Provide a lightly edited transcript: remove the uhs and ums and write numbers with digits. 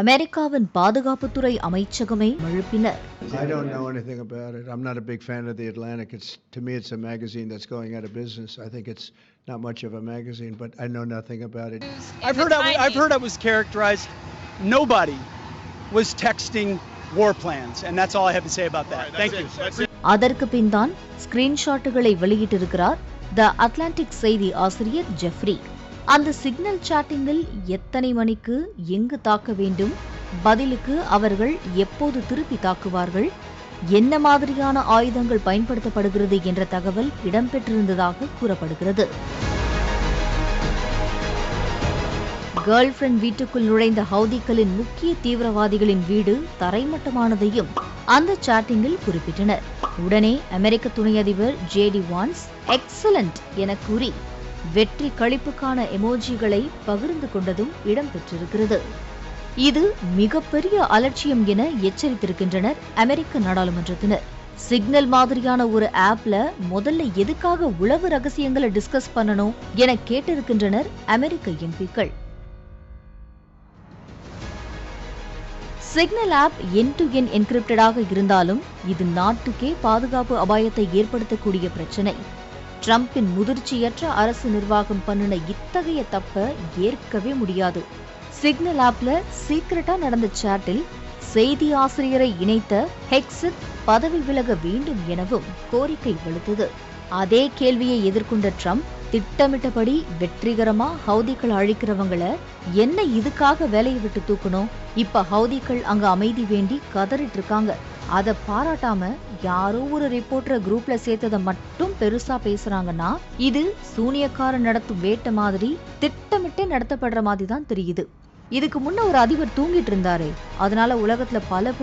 அமெரிக்காவின் பாதுகாப்புத்துறை அமைச்சகமே எழுப்பினர். I don't know anything about it. I'm not a big fan of the Atlantic. To me it's a magazine that's going out of business. I think it's not much of a magazine, but I know nothing about it. I've heard it was characterized. Nobody was texting war plans, and that's all I have to say about that. Thank you. அதற்கு பின்தான் ஸ்கிரீன்ஷாட்டுகளை வெளியிட்டிருக்கிறார் தி Atlantic செய்தி ஆசிரியர் Jeffrey. அந்த signal சாட்டிங்கில் எத்தனை மணிக்கு எங்கு தாக்க வேண்டும், பதிலுக்கு அவர்கள் எப்போது திருப்பி தாக்குவார்கள், என்ன மாதிரியான ஆயுதங்கள் பயன்படுத்தப்படுகிறது என்ற தகவல் இடம்பெற்றிருந்ததாக கூறப்படுகிறது. கேர்ள் ஃபிரெண்ட் வீட்டுக்குள் நுழைந்த ஹவுதிகளின் முக்கிய தீவிரவாதிகளின் வீடு தரைமட்டமானதையும் அந்த சாட்டிங்கில் குறிப்பிட்டனர். உடனே அமெரிக்க துணை அதிபர் ஜேடி வான்ஸ் எக்ஸலண்ட் என கூறி வெற்றி களிப்புக்கான எமோஜிகளை பகிர்ந்து கொண்டதும் இடம்பெற்றிருக்கிறது. இது மிகப்பெரிய அலட்சியம் என எச்சரித்திருக்கின்றனர் அமெரிக்க நாடாளுமன்றத்தினர். சிக்னல் மாதிரியான ஒரு ஆப்ல முதல்ல எதுக்காக உளவு ரகசியங்களை டிஸ்கஸ் பண்ணணும் என கேட்டிருக்கின்றனர் அமெரிக்க எம்பிக்கள். சிக்னல் ஆப் எண்ட்-டு-எண்ட் என்கிரிப்டடாக இருந்தாலும் இது நாட்டுக்கே பாதுகாப்பு அபாயத்தை ஏற்படுத்தக்கூடிய பிரச்சனை. ட்ரம்பின் முதிர்ச்சியற்ற அரசு நிர்வாகம் பண்ணின இத்தகைய தப்ப ஏற்கவே முடியாது. சிக்னல் ஆப்ல சீக்கிரட்டா நடந்த சாட்டில் செய்தி ஆசிரியரை இணைத்த ஹெக்ஸித் பதவி விலக வேண்டும் எனவும் கோரிக்கை வலுத்தது. அதே கேள்வியை எதிர்கொண்ட ட்ரம்ப் திட்டமிட்டபடி வெற்றிகரமா ஹவுதிகள் அழிக்கிறவங்கள என்ன இதுக்காக வேலையை விட்டு தூக்கணும், இப்ப ஹவுதிகள் அங்க அமைதி வேண்டி கதறிட்டு இருக்காங்க, அத பாராட்டாம யாரோ ஒரு ரிப்போர்ட்டரை குரூப்ல சேர்த்ததை மட்டும் பெருசா பேசுறாங்கன்னா இது சூனியக்காரன் நடத்தும் வேட்டை மாதிரி திட்டமிட்டே நடத்தப்படுற மாதிரி தான் தெரியுது. இதுக்கு முன்ன ஒரு அதிபர் தூங்கிட்டு இருந்தாரு, அதனால உலகத்துல பல